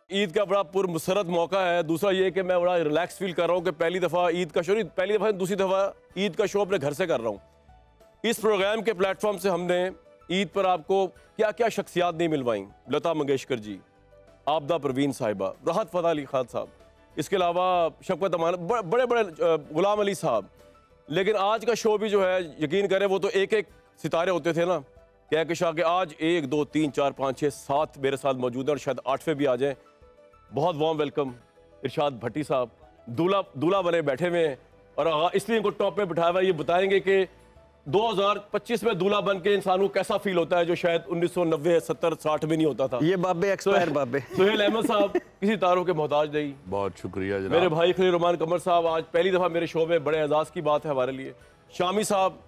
ईद का बड़ा पुरमसरत मौका है। दूसरा ये कि मैं बड़ा रिलैक्स फील कर रहा हूँ कि पहली दफ़ा ईद का शो नहीं, पहली दफ़ा दूसरी दफ़ा ईद का शो अपने घर से कर रहा हूँ। इस प्रोग्राम के प्लेटफॉर्म से हमने ईद पर आपको क्या क्या शख्सियात नहीं मिलवाई। लता मंगेशकर जी, आबदा परवीन साहिबा, राहत फ़तेह अली खान साहब, इसके अलावा शफ़क़त अमान, बड़े बड़े गुलाम अली साहब। लेकिन आज का शो भी जो है, यकीन करें वो तो एक एक सितारे होते थे ना, क्या कि शाह के आज 1 2 3 4 5 6 7 मेरे साथ मौजूद हैं और शायद 8वें भी आ जाएं। बहुत वार्म वेलकम इरशाद भट्टी साहब, दूल्हा बने बैठे हुए हैं और इसलिए इनको टॉप पे बिठाया हुआ। ये बताएंगे कि 2025 में दूल्हा बन के इंसान को कैसा फील होता है जो शायद 1990 70 60 में नहीं होता था। ये बाबे एक्सपायर बाबे सुहेल अहमद साहब किसी तारों के मोहताज नहीं। बहुत शुक्रिया जनाब। मेरे भाई खलील रहमान कमर साहब आज पहली दफ़ा मेरे शो में, बड़े एजाज़ की बात है हमारे लिए। शामी साहब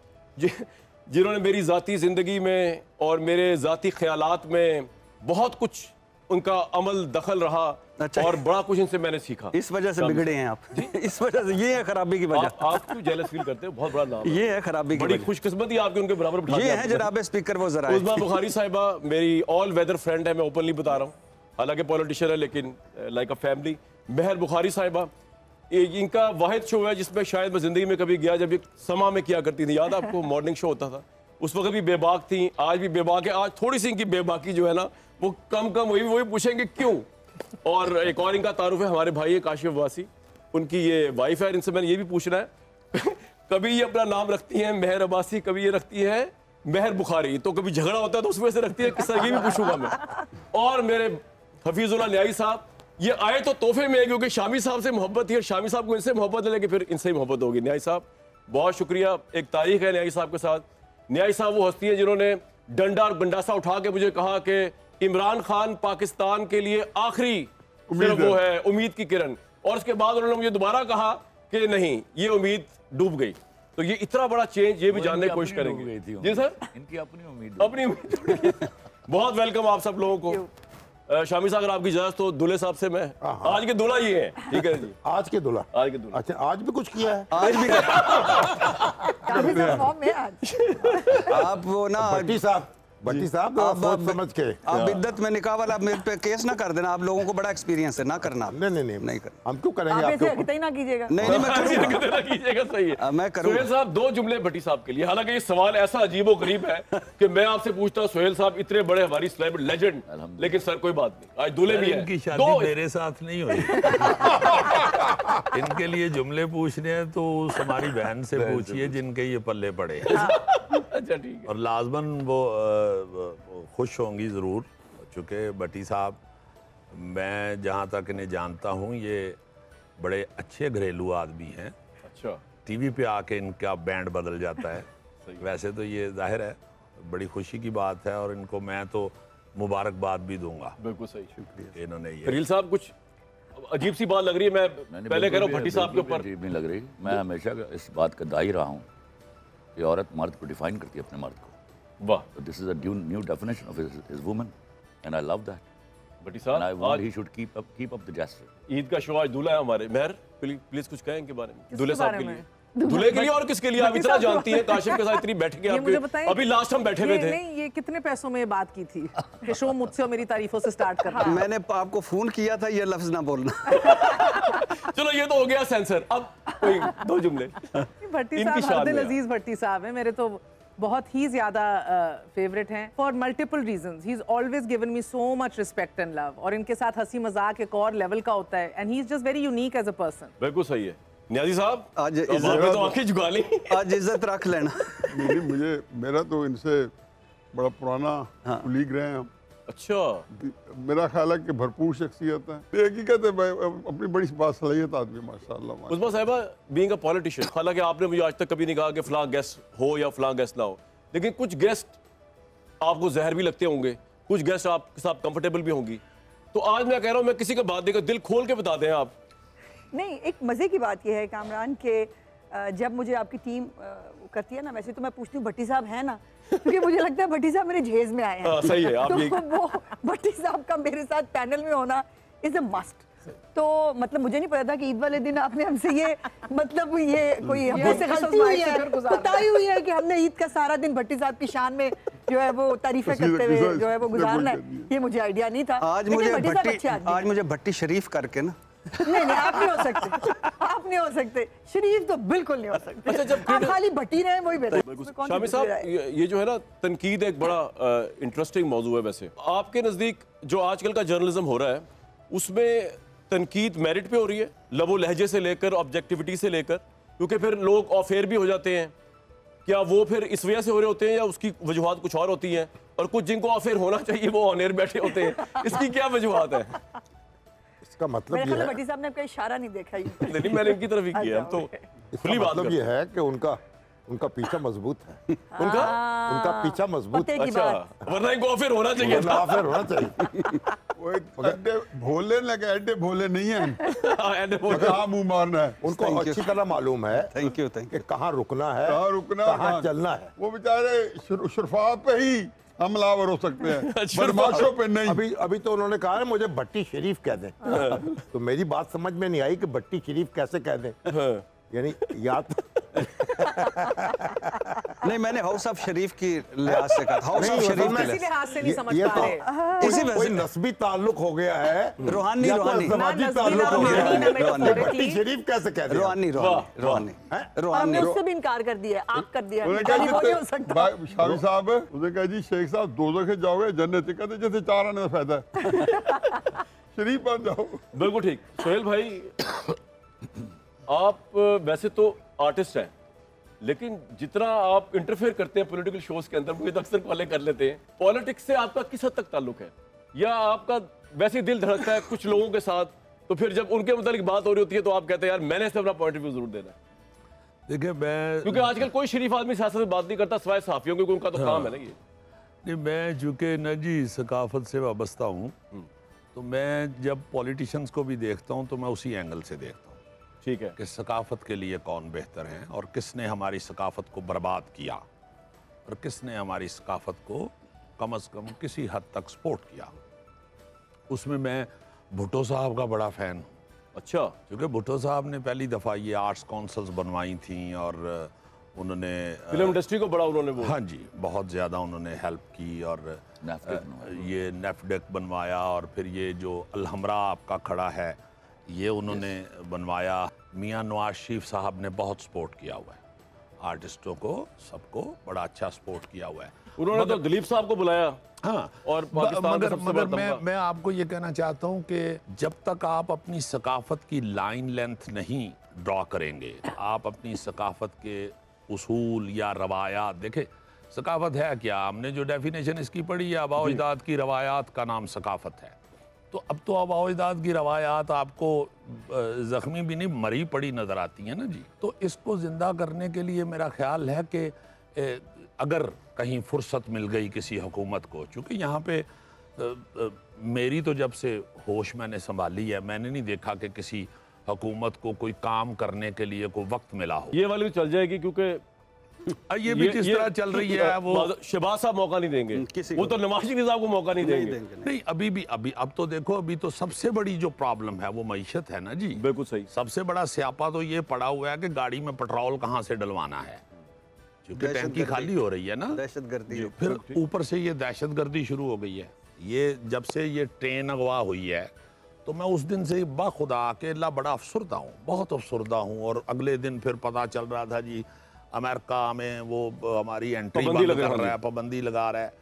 जिन्होंने मेरी ज़ाती ज़िंदगी में और मेरे ज़ाती ख्यालात में बहुत कुछ उनका अमल दखल रहा। अच्छा। और बड़ा कुछ इनसे मैंने सीखा। इस वजह से बिगड़े हैं आप। इस वजह से, ये है खराबी की वजह। आप क्यों जेलस फील करते हो? बहुत बड़ा नाम ये है खराबी की बड़ी खुशकिस्मती आपके उनके बराबर बिठा ये है जनाब स्पीकर वो जरा। उस्मा बुखारी साहिबा मेरी ऑल वेदर फ्रेंड है, मैं ओपनली बता रहा हूँ, हालांकि पॉलिटिशियन है लेकिन लाइक अ फैमिली। महर बुखारी साहिबा, इनका वाहिद शो है जिसमें शायद मैं जिंदगी में कभी गया जब एक समा में किया करती थी, याद आपको? मॉर्निंग शो होता था, उस वक्त भी बेबाक थी, आज भी बेबाक है। आज थोड़ी सी इनकी बेबाकी जो है ना वो कम वही पूछेंगे क्यों। और एक और इनका तारुफ है, हमारे भाई है काशिफ वासी, उनकी ये वाइफ है, इनसे मैंने ये भी पूछना है कभी ये अपना नाम रखती हैं महर अब्बासी, कभी ये रखती है महर बुखारी, तो कभी झगड़ा होता है तो उसमें से रखती है किस तरह, ये भी पूछूंगा मैं। और मेरे हफीजुल्लाह न्याई साहब, ये आए तो तोहफे में, क्योंकि शामी साहब से मोहब्बत थी और शामी साहब को इनसे मोहब्बत है, लेकिन फिर इनसे ही मोहब्बत होगी। न्याई साहब बहुत शुक्रिया, एक तारीख है न्याई साहब के साथ। न्याई साहब वो हस्ती है जिन्होंने डंडा और गंडासा उठा के मुझे कहा कि इमरान खान पाकिस्तान के लिए आखिरी सिर्फ वो है उम्मीद की किरण, और उसके बाद उन्होंने मुझे दोबारा कहा कि नहीं ये उम्मीद डूब गई। तो ये इतना बड़ा चेंज, ये भी जानने की कोशिश करेंगे। जी सर, इनकी अपनी उम्मीद बहुत वेलकम आप सब लोगों को। शामी साहब अगर आपकी इजाजत तो दूल्हे साहब से मैं, आज के दूल्हा ये है, ठीक है जी? आज के दूल्हा, आज के दूल्हा। अच्छा, आज भी कुछ किया है? आज भी आप वो ना भट्टी साहब आप सोच समझ के, आप बिद्दत में निकाह वाला मेरे पे केस ना कर देना, आप लोगों को बड़ा एक्सपीरियंस है, ना करना। नहीं करना, हम क्यों करेंगे? आप ऐसे ना कीजिएगा। नहीं मैं कीजिएगा, सही है, मैं करूंगा। सुहेल साहब, 2 जुमले भट्टी साहब के लिए, हालांकि ये सवाल ऐसा अजीबो गरीब है कि मैं आपसे पूछता हूँ, सुहेल साहब इतने बड़े हमारी सेलिब्रिटी लेजेंड, लेकिन सर कोई बात नहीं, आज दूल्हे भी है। इनकी शादी मेरे साथ नहीं हुई इनके लिए जुमले पूछने हैं तो हमारी बहन से पूछिए जिनके ये पल्ले पड़े। अच्छा ठीक है। और लाजमन वो खुश होंगी ज़रूर, चूँकि भट्टी साहब मैं जहाँ तक इन्हें जानता हूँ ये बड़े अच्छे घरेलू आदमी हैं। अच्छा। टीवी पे आके इनका बैंड बदल जाता है वैसे तो ये जाहिर है बड़ी खुशी की बात है और इनको मैं तो मुबारकबाद भी दूंगा। बिल्कुल सही, शुक्रिया। इन्होंने ये खलील साहब कुछ अजीब सी बात लग रही है, मैं पहले कह रहा हूँ भट्टी साहब के ऊपर। अजीब नहीं लग रही, मैं हमेशा इस बात का दाई रहा हूँ कि औरत मर्द को डिफाइन करती है, अपने मर्द को। वाह, this is a new definition of his woman and I love that. Bhatti साहब, I want he should keep up the gesture. Eid का शो आज दूल्हा है हमारे, महर प्लीज कुछ कहें इनके बारे में, दूल्हे साहब के लिए। दूल्हे के लिए और किसके लिए? आप इतना जानती हैं, काशिफ के साथ इतनी बैठ के आपके, अभी लास्ट हम बैठे हुए थे। नहीं, ये कितने पैसों में बात की थी कि शो मुझसे और मेरी तारीफों से स्टार्ट करना। मैंने आपको फोन किया था, ये लफ्ज ना बोलना। चलो ये तो हो गया सेंसर, अब कोई 2 जुमले। भट्टी साहब हद अजीज भट्टी साहब है, मेरे तो बहुत ही ज्यादा फेवरेट हैं for multiple reasons. He is always given me so much respect and love, और इनके साथ हंसी मजाक एक और लेवल का होता है, and he is just very unique as a person. बिल्कुल सही है। न्याजी साहब आज तो आंखें झुका ली, आज इज्जत रख लेना। नहीं, मेरा तो इनसे बड़ा पुराना कुलीग रहे हैं हम। अच्छा, मेरा ख्याल है कि भरपूर शख्सियत है, हकीकत है, अपनी बड़ी बासलाहियत आदमी माशाल्लाह। उस्मा साहिबा बीइंग अ पॉलिटिशियन, हालांकि आपने मुझे आज तक कभी नहीं कहा कि फलां गेस्ट हो या फलां गेस्ट ना हो, लेकिन कुछ गेस्ट आपको जहर भी लगते होंगे, कुछ गेस्ट आपके साथ कंफर्टेबल भी होंगी, तो आज मैं कह रहा हूँ मैं किसी का बात देकर दिल खोल के बता दें आप। नहीं, एक मज़े की बात यह है कामरान के जब मुझे आपकी टीम करती है ना, वैसे तो मैं पूछती हूँ भट्टी साहब है ना, क्योंकि मुझे लगता है भट्टी साहब मेरे झेज में आए हैं। सही है, आप तो वो भट्टी साहब का मेरे साथ पैनल में होना इज अ मस्ट। तो मतलब मुझे नहीं पता था कि ईद वाले दिन आपने हमसे ये मतलब ये कोई हमसे गलती हुई है, बताई हुई है कि हमने ईद का सारा दिन भट्टी साहब की शान में जो है वो तारीफें करते हुए जो है वो गुजारना है। ये मुझे आइडिया नहीं था। आज मुझे भट्टी शरीफ करके ना नहीं आप नहीं हो सकते, आप नहीं हो सकते, शरीफ तो बिल्कुल नहीं हो सकते। अच्छा, जब आप खाली भट्टी रहे वही बेहतर। शामी साहब, ये जो है ना तनकीद एक बड़ा इंटरेस्टिंग मौजू है। वैसे आपके नज़दीक जो आजकल का जर्नलिज्म हो रहा है उसमें तनकीद मेरिट पे हो रही है, लबो लहजे से लेकर ऑब्जेक्टिविटी से लेकर, क्योंकि फिर लोग ऑफेयर भी हो जाते हैं, क्या वो फिर इस वजह से हो रहे होते हैं या उसकी वजूहात कुछ और होती हैं? और कुछ जिनको ऑफेयर होना चाहिए वो ऑन एयर बैठे होते हैं, इसकी क्या वजूहात है? इसका मतलब ये है, भट्टी साहब ने आपका इशारा नहीं देखा ही नहीं, मैंने इनकी तरफ ही किया। हम तो खुली बात मतलब ये है कि उनका पीछा मजबूत है। उनका पीछा मजबूत। अच्छा, वरना इनको ऑफेयर होना चाहिए था। ऑफेयर होना चाहिए। वो अड्डे भोले लगे, अड्डे भोले नहीं हैं। अड्डे भोले, कहाँ मुंह मारना है। उनको अच्छी तरह मालूम है थैंक यू कि कहाँ रुकना है, कहाँ चलना है। वो बेचारे शुरफा पे ही हमलावर हो सकते हैं, बदमाशों पे नहीं। अभी तो उन्होंने कहा है मुझे भट्टी शरीफ कह दें। तो मेरी बात समझ में नहीं आई कि भट्टी शरीफ कैसे कह दें, यानी याद नहीं, मैंने हाउस ऑफ शरीफ की लिहाज से कहा, हाउस ऑफ शरीफ इसी लिहाज से नहीं समझ पा रहे। इसी कोई नस्बी ताल्लुक हो गया है, रूहानी ताल्लुक हो गया है, भट्टी शरीफ कैसे कह दें? हमने उससे भी इनकार कर दिया, आप कर दिया। शामी साहब उसे कहा जी शेख साहब दो के जाओगे जन्नत कहते जैसे चार आने का फायदा है, शरीफ बन जाओ। बिल्कुल ठीक। सोहेल भाई, आप वैसे तो आर्टिस्ट हैं, लेकिन जितना आप इंटरफेयर करते हैं पॉलिटिकल शोज के अंदर, मुझे तो अक्सर कॉलें कर लेते हैं, पॉलिटिक्स से आपका किस हद तक ताल्लुक है, या आपका वैसे ही दिल धड़कता है कुछ लोगों के साथ, तो फिर जब उनके मुतालिक बात हो रही होती है तो आप कहते हैं यार मैंने इससे अपना पॉइंट ऑफ व्यू जरूर देना है? देखिए, मैं क्योंकि आजकल कोई शरीफ आदमी सियासत में बात नहीं करता सिवाय सहाफियों, क्योंकि उनका तो काम है ना ये। नहीं, मैं चूँकि न जी सकाफत से वाबस्ता हूँ, तो मैं जब पॉलिटिशियंस को भी देखता हूँ तो मैं उसी एंगल से देखता हूँ। ठीक है कि सकाफत के लिए कौन बेहतर हैं और किसने हमारी सकाफत को बर्बाद किया और किसने हमारी सकाफत को कम से कम किसी हद तक सपोर्ट किया। उसमें मैं भुट्टो साहब का बड़ा फ़ैन हूँ। अच्छा, क्योंकि भुट्टो साहब ने पहली दफ़ा ये आर्ट्स काउंसिल्स बनवाई थी और उन्होंने फिल्म इंडस्ट्री को बड़ा उन्होंने वो, हाँ जी, बहुत ज़्यादा उन्होंने हेल्प की और ये नेफडेक बनवाया और फिर ये जो अलहमरा आपका खड़ा है ये उन्होंने बनवाया। मियां नवाज शरीफ साहब ने बहुत सपोर्ट किया हुआ है आर्टिस्टों को, सबको बड़ा अच्छा सपोर्ट किया हुआ है। उन्होंने तो दिलीप साहब को बुलाया। हाँ, और मगर मैं आपको ये कहना चाहता हूँ कि जब तक आप अपनी सकाफत की लाइन लेंथ नहीं ड्रॉ करेंगे, आप अपनी सकाफत के उसूल या रवायात, देखे सकाफत है क्या, हमने जो डेफिनेशन इसकी पढ़ी है आबा अजदाद की रवायात का नाम सकाफत है। तो अब तो आबा अजदाद की रवायात आपको ज़ख्मी भी नहीं मरी पड़ी नज़र आती हैं ना जी। तो इसको ज़िंदा करने के लिए मेरा ख्याल है कि अगर कहीं फुर्सत मिल गई किसी हुकूमत को, चूँकि यहाँ पे मेरी तो जब से होश मैंने संभाली है मैंने नहीं देखा कि किसी हुकूमत को कोई काम करने के लिए कोई वक्त मिला हो। ये वाली भी चल जाएगी क्योंकि ये भी जिस तरह चल रही है वो शहबाज साहब मौका नहीं देंगे, वो तो नवाज शरीफ साहब को मौका नहीं देंगे। नहीं, अभी अब तो देखो, अभी तो सबसे बड़ी जो प्रॉब्लम है वो मईशत है ना जी। बिल्कुल सही। सबसे बड़ा स्यापा तो ये पड़ा हुआ है कि गाड़ी में पेट्रोल कहाँ से डलवाना है, क्योंकि टैंकी खाली हो रही है ना, दहशतगर्दी। फिर ऊपर से ये दहशतगर्दी शुरू हो गई है। ये जब से ये ट्रेन अगवा हुई है तो मैं उस दिन से बाखुदा के अल्लाह बड़ा अफसरदा हूँ, बहुत अफसरदा हूँ। और अगले दिन फिर पता चल रहा था जी अमेरिका में वो हमारी एंट्री बंद कर रहा है, पाबंदी लगा रहा है।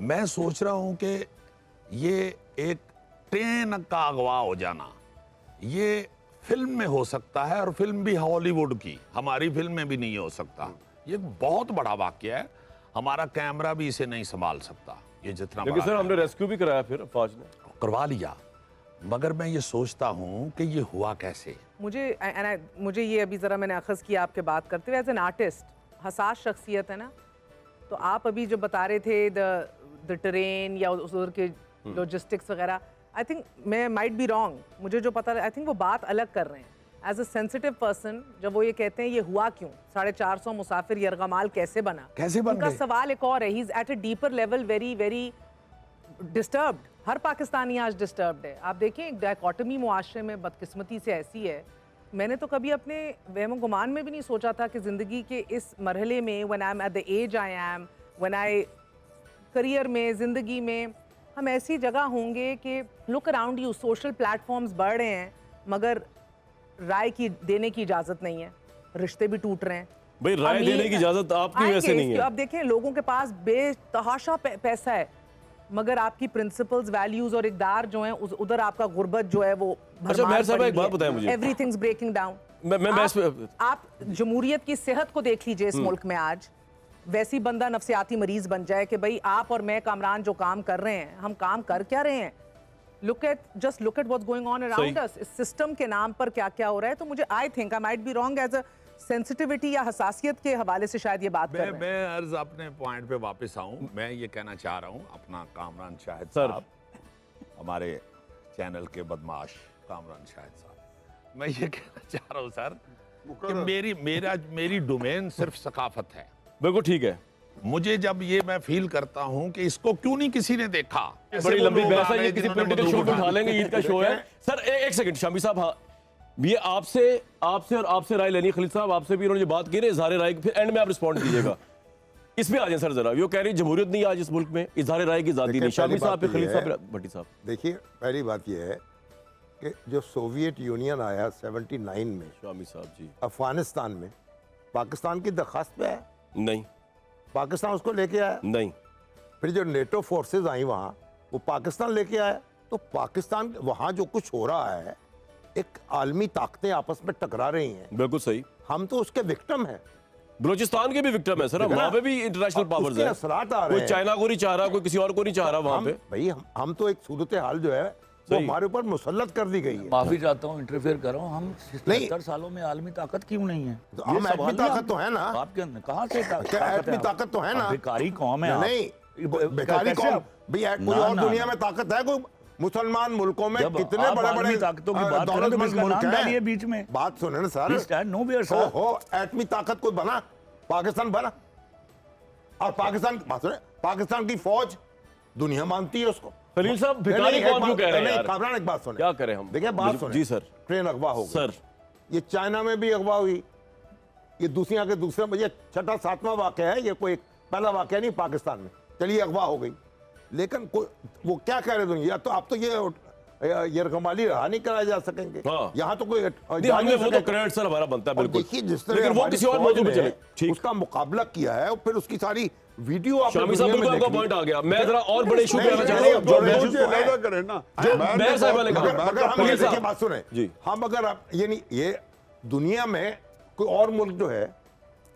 मैं सोच रहा हूँ कि ये एक ट्रेन का अगवा हो जाना ये फिल्म में हो सकता है, और फिल्म भी हॉलीवुड की, हमारी फिल्म में भी नहीं हो सकता। ये बहुत बड़ा वाकया है, हमारा कैमरा भी इसे नहीं संभाल सकता। ये जितना लेकिन सर हमने रेस्क्यू भी कराया, फिर फौज ने करवा लिया, मगर मैं ये सोचता हूँ कि ये हुआ कैसे। मुझे ये अभी ज़रा मैंने अखज़ किया आपके बात करते हुए, एज एन आर्टिस्ट हसास शख्सियत है ना, तो आप अभी जो बता रहे थे द टेरेन या उधर के लॉजिस्टिक्स वगैरह, आई थिंक मैं माइट बी रॉन्ग, मुझे जो पता, आई थिंक वो बात अलग कर रहे हैं। एज अ सेंसिटिव पर्सन जब वो ये कहते हैं ये हुआ क्यों, 450 मुसाफिर यरगमाल कैसे बना, कैसे बन उनका गए? सवाल एक और है, he is at a deeper level very very disturbed. हर पाकिस्तानी आज डिस्टर्ब्ड है। आप देखें एक डायकोटमी मुआशरे में बदकिस्मती से ऐसी है, मैंने तो कभी अपने वहम गुमान में भी नहीं सोचा था कि ज़िंदगी के इस मरहले में when I am at the age I am, when I career में, ज़िंदगी में, हम ऐसी जगह होंगे कि look around you, social platforms बढ़ रहे हैं मगर राय की देने की इजाज़त नहीं है, रिश्ते भी टूट रहे हैं। भाई राय देने की इजाज़त आपकी वैसे नहीं है। अब देखें लोगों के पास बेतहाशा पैसा है मगर आपकी प्रिंसिपल्स, वैल्यूज और इक़दार जो हैं उधर आपका गुर्बत जो है वो अच्छा मेहर साहब एक बात बताएं मुझे, एवरीथिंग्स ब्रेकिंग डाउन। आप जमहूरियत की सेहत को देख लीजिए इस मुल्क में आज, वैसी बंदा नफसियाती मरीज बन जाए कि भाई आप और मैं कामरान जो काम कर रहे हैं, हम काम कर क्या रहे हैं, look at what's going on around us, इस सिस्टम के नाम पर क्या क्या हो रहा है। तो मुझे I think I might be wrong as a sensitivity या हसासियत के हवाले से शायद ये बात कर रहे हैं। मैं अर्ज अपने पॉइंट पे वापस आऊं। मैं ये कहना चाह रहा हूं, अपना कामरान शाहिद सर, साहब, हमारे चैनल के बदमाश कामरान शाहिद साहब, मैं ये कहना चाह रहा हूं सर कि मेरी डोमेन सिर्फ सकाफत है। बिल्कुल ठीक है। मुझे जब ये मैं फील करता हूं कि इसको क्यों नहीं किसी ने देखा, बड़ी लंबी बहस है, ये किसी पॉलिटिकल शो पे उठा लेंगे, ईद का शो है। सर एक सेकंड शामी साहब, हाँ ये आपसे और आपसे राय लेनी, खलील साहब आपसे भी उन्होंने बात की ना इजहार राय की, फिर एंड में आप रिस्पॉन्ड कीजिएगा। इसमें आ जाए सर जरा, वो कह रही जमहूरियत नहीं आज इस मुल्क में, इजहार राय की आजादी नहीं। शामी साहब पे, खलील साहब, भट्टी साहब। देखिए पहली बात यह है कि जो सोवियत यूनियन आया 79 में, शामी साहब जी, अफगानिस्तान में, पाकिस्तान की दरखास्त पे आया? नहीं। पाकिस्तान उसको लेके आया? नहीं। फिर जो नेटो फोर्सेज आई वहाँ, वो पाकिस्तान लेके आया। तो पाकिस्तान वहाँ जो कुछ हो रहा है, एक आलमी ताकतें आपस में टकरा रही हैं। बिल्कुल सही। हम तो उसके विक्टिम हैं। बलूचिस्तान के भी विक्टिम है सर, वहाँ पे भी इंटरनेशनल पावर्स है, असरात आ रहे हैं। कोई चाइना को नहीं चाह रहा, कोई किसी और को नहीं चाह रहा वहाँ पे। भाई हम तो एक सूरत हाल जो है वो हमारे ऊपर मुसल्लत कर दी गई है। माफी चाहता हूँ, इंटरफेयर कर रहा हूँ, हम 70 सालों में आलमी ताकत क्यों नहीं है? तो हम एटमी ताकत तो है ना आपके अंदर, कहाँ से एटमी ताकत तो है ना? बेकारी कौम है नहीं, बेकारी कौम भैया, कोई और दुनिया में ताकत है? कोई मुसलमान मुल्कों में कितने बड़े बड़े ताकतों की बात करें तो इसका नाम डालिए बीच में। बात सुने ना सर, हो एटमी ताकत कोई बना, पाकिस्तान बना, और पाकिस्तान की फौज दुनिया मानती है उसको। खलील साहब भिखारी कौन क्यों कह रहे हैं यार? कामरान एक बात सुने, क्या करें हम? देखिए बात सुने जी सर। ट्रेन अगवा हो गई सर, ये चाइना में भी अगवा हुई, ये दूसरी के दूसरे, ये छठा सातवां वाकया है, ये कोई पहला वाकया नहीं पाकिस्तान में। चलिए अगवा हो गई, लेकिन कोई वो क्या कह रहे दुनिया, तो आप तो ये रकमाली रहा नहीं कराए जा सकेंगे। हाँ। यहाँ तो कोई वो तो क्रेडिट सर हमारा बनता है बिल्कुल। देखिए जिस तरह लेकिन वो किसी और मौजूद पे चले, ठीक, उसका मुकाबला किया है, और फिर उसकी सारी वीडियो आप शामी साहब बिल्कुल आपका पॉइंट आ गया। मैं जरा और बड़े इशू पे आना चाह रहा हूं, जो करें ना, मैं साहब ने कहा, अगर हम देखिए बात सुने जी, हम अगर आप ये दुनिया में कोई और मुल्क जो है,